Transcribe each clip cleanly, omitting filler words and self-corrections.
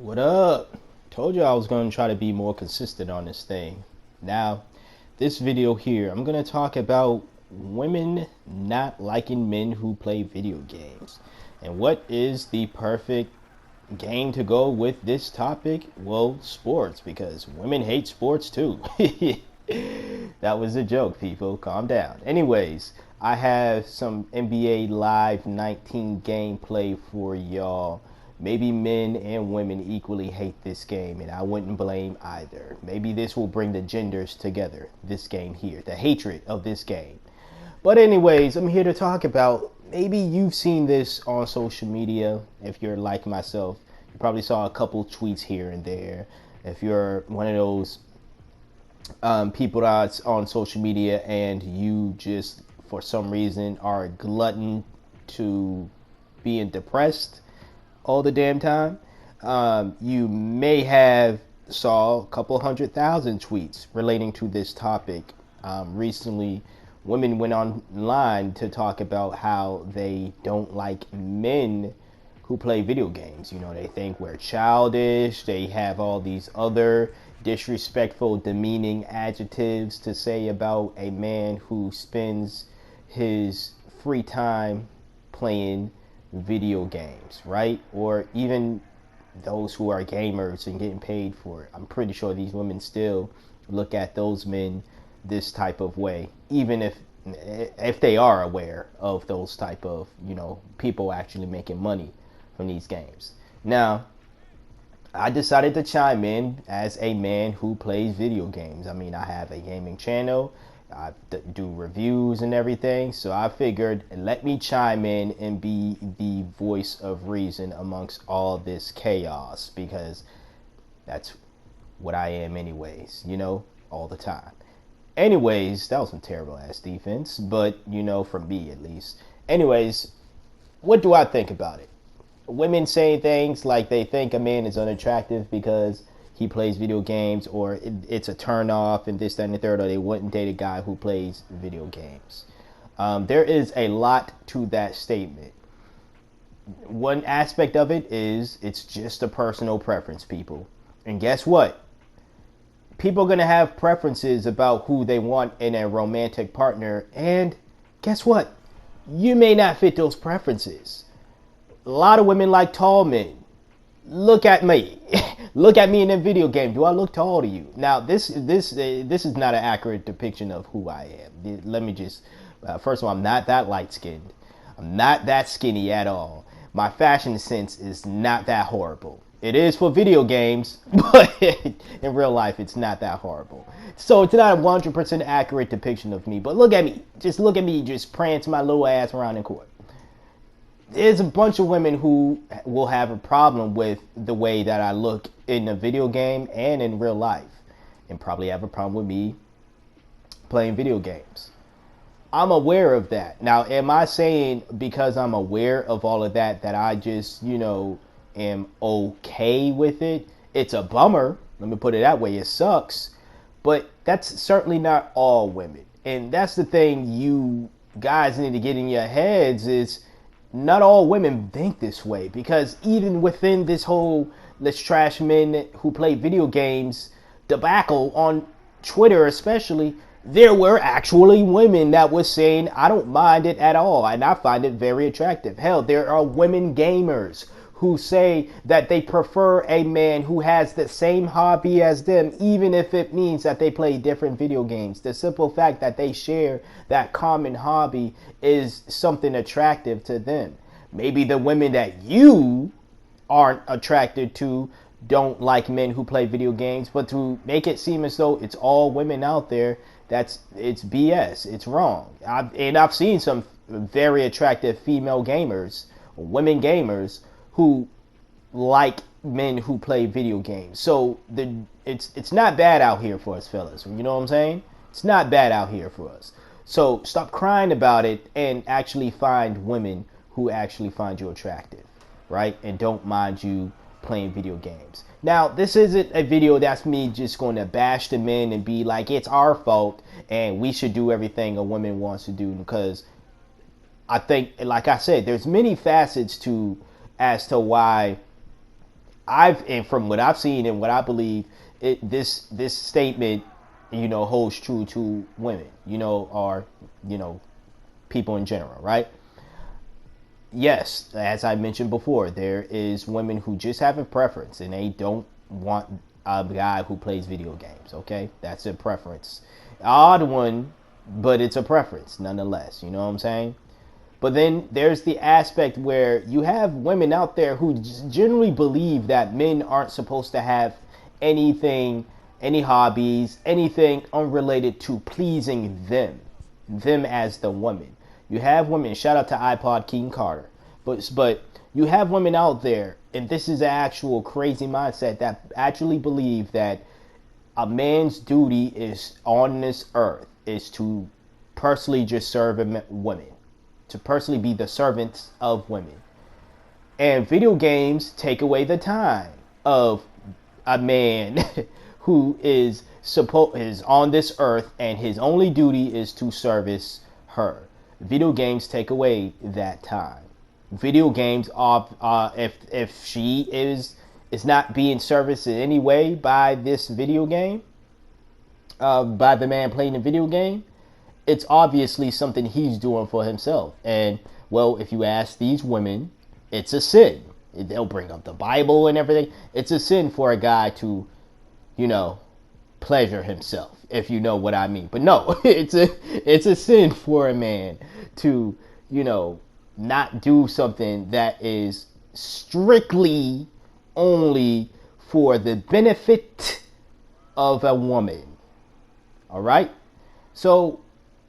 What up? Told you I was going to try to be more consistent on this thing. Now, this video here, I'm going to talk about women not liking men who play video games. And what is the perfect game to go with this topic? Well, sports, because women hate sports too. That was a joke, people. Calm down. Anyways, I have some NBA Live 19 gameplay for y'all. Maybe men and women equally hate this game, and I wouldn't blame either. Maybe this will bring the genders together, this game here, the hatred of this game. But anyways, I'm here to talk about, maybe you've seen this on social media. If you're like myself, you probably saw a couple tweets here and there. If you're one of those people that's on social media and you just, for some reason, are a glutton to being depressed all the damn time, you may have saw a couple 100,000 tweets relating to this topic. Recently, women went online to talk about how they don't like men who play video games. You know, they think we're childish. They have all these other disrespectful, demeaning adjectives to say about a man who spends his free time playing video games, right? Or even those who are gamers and getting paid for it. I'm pretty sure these women still look at those men this type of way, even if they are aware of those type of, people actually making money from these games. Now, I decided to chime in as a man who plays video games. I mean, I have a gaming channel. I do reviews and everything. So I figured, let me chime in and be the voice of reason amongst all this chaos, because that's what I am anyways, all the time. Anyways, that was some terrible ass defense, but for me at least. Anyways, what do I think about it? Women saying things like they think a man is unattractive because he plays video games, or it's a turn off and this, that, and the third, or they wouldn't date a guy who plays video games. There is a lot to that statement. One aspect of it is it's just a personal preference, people. And guess what? People are going to have preferences about who they want in a romantic partner. And guess what? You may not fit those preferences. A lot of women like tall men. Look at me. Look at me in a video game. Do I look tall to you? Now, this is not an accurate depiction of who I am. Let me just, first of all, I'm not that light skinned. I'm not that skinny at all. My fashion sense is not that horrible. It is for video games, but in real life, it's not that horrible. So it's not a 100% accurate depiction of me. But look at me. Just look at me just prance my little ass around in court. There's a bunch of women who will have a problem with the way that I look in a video game and in real life, and probably have a problem with me playing video games. I'm aware of that. Now, am I saying because I'm aware of all of that that I just, am okay with it? It's a bummer. Let me put it that way. It sucks. But that's certainly not all women. And that's the thing you guys need to get in your heads is, not all women think this way, because even within this whole let's trash men who play video games debacle on Twitter especially, there were actually women that was saying, I don't mind it at all and I find it very attractive. Hell, there are women gamers who say that they prefer a man who has the same hobby as them, even if it means that they play different video games. The simple fact that they share that common hobby is something attractive to them. Maybe the women that you aren't attracted to don't like men who play video games, but to make it seem as though it's all women out there, it's BS. It's wrong. I've seen some very attractive female gamers, women gamers, who like men who play video games. So it's not bad out here for us, fellas. You know what I'm saying? It's not bad out here for us. So stop crying about it and actually find women who actually find you attractive, right? And don't mind you playing video games. Now, this isn't a video that's me just going to bash the men and be like, it's our fault and we should do everything a woman wants to do, because I think, like I said, there's many facets as to why and from what I've seen and what I believe, this statement, holds true to women, or people in general, right? Yes, as I mentioned before, there is women who just have a preference and they don't want a guy who plays video games. Okay, that's a preference, odd one, but it's a preference nonetheless. You know what I'm saying? But then there's the aspect where you have women out there who generally believe that men aren't supposed to have anything, any hobbies, anything unrelated to pleasing them as the woman. You have women, shout out to iPod King Carter, but you have women out there, and this is an actual crazy mindset that actually believe that a man's duty is on this earth is to personally just serve women, to personally be the servants of women. And video games take away the time of a man who is on this earth and his only duty is to service her. Video games take away that time. Video games are if she is not being serviced in any way by this video game, by the man playing the video game, it's obviously something he's doing for himself. And well, if you ask these women, it's a sin. They'll bring up the Bible and everything. It's a sin for a guy to, pleasure himself, if you know what I mean. But no, it's a sin for a man to, not do something that is strictly only for the benefit of a woman. All right? So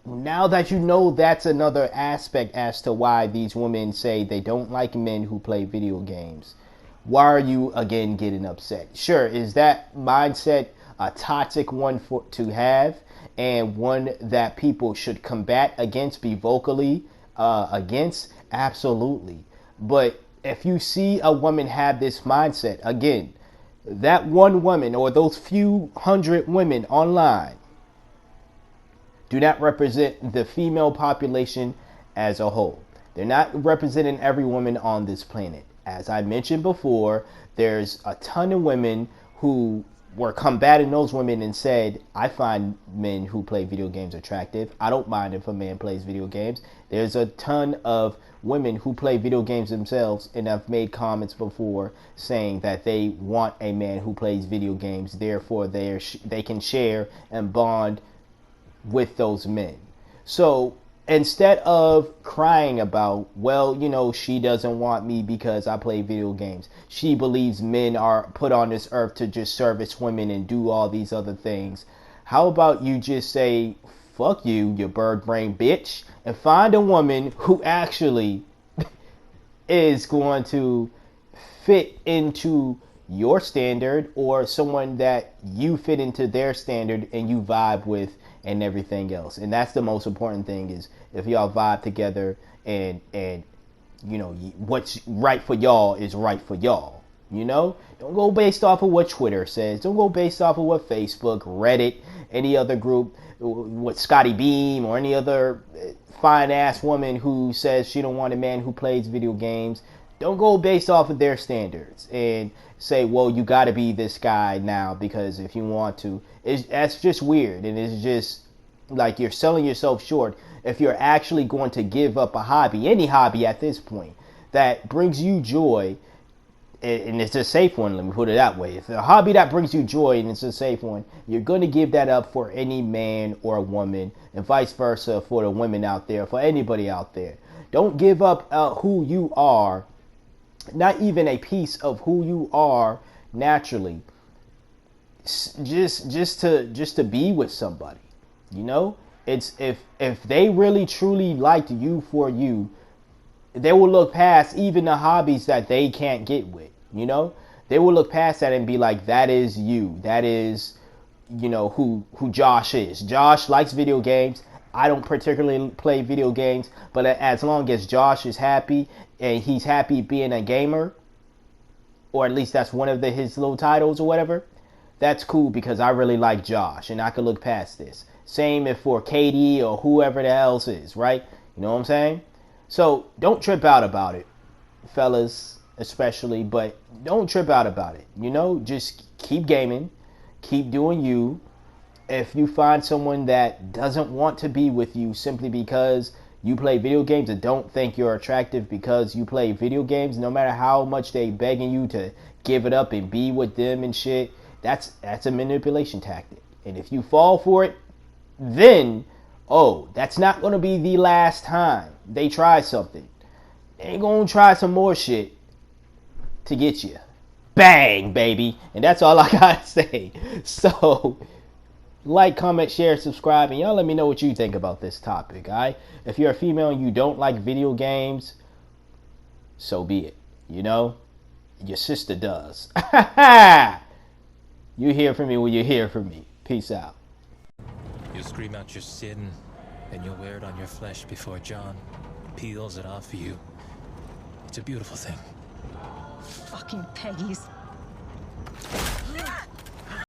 now that you know that's another aspect as to why these women say they don't like men who play video games, why are you again getting upset? Sure, is that mindset a toxic one to have, and one that people should combat against, be vocally against? Absolutely. But if you see a woman have this mindset, again, that one woman or those few hundred women online do not represent the female population as a whole. They're not representing every woman on this planet. As I mentioned before, there's a ton of women who were combating those women and said, I find men who play video games attractive. I don't mind if a man plays video games. There's a ton of women who play video games themselves and have made comments before saying that they want a man who plays video games. Therefore, they can share and bond with those men. So instead of crying about, well, she doesn't want me because I play video games, she believes men are put on this earth to just service women and do all these other things, how about you just say, fuck you, you bird brain bitch, and find a woman who actually is going to fit into your standard, or someone that you fit into their standard and you vibe with and everything else. And that's the most important thing, is if y'all vibe together and what's right for y'all is right for y'all. Don't go based off of what Twitter says. Don't go based off of what Facebook, Reddit, any other group, what Scotty Beam or any other fine ass woman who says she don't want a man who plays video games. Don't go based off of their standards and say, well, you got to be this guy now because if you want to. That's just weird, and it's just like you're selling yourself short if you're actually going to give up a hobby, any hobby at this point, that brings you joy, and it's a safe one, let me put it that way. If a hobby that brings you joy and it's a safe one, you're going to give that up for any man or woman, and vice versa for the women out there, for anybody out there. Don't give up who you are, not even a piece of who you are naturally, just to be with somebody. It's if they really truly liked you for you, they will look past even the hobbies that they can't get with. They will look past that and be like, that is you, that is who Josh is. Josh likes video games. I don't particularly play video games, but as long as Josh is happy and he's happy being a gamer, or at least that's one of his little titles or whatever, that's cool because I really like Josh and I can look past this. Same if for Katie or whoever the else is, right? You know what I'm saying? So don't trip out about it, fellas. especially, but don't trip out about it. You know, just keep gaming, keep doing you. If you find someone that doesn't want to be with you simply because you play video games and don't think you're attractive because you play video games, no matter how much they begging you to give it up and be with them and shit, that's a manipulation tactic. And if you fall for it, then that's not going to be the last time they try something. They going to try some more shit to get you. Bang, baby. And that's all I got to say. So, like, comment, share, subscribe, and y'all let me know what you think about this topic, alright? If you're a female and you don't like video games, so be it. You know? Your sister does. You hear from me when you hear from me. Peace out. You scream out your sin, and you'll wear it on your flesh before John peels it off of you. It's a beautiful thing. Fucking Peggies.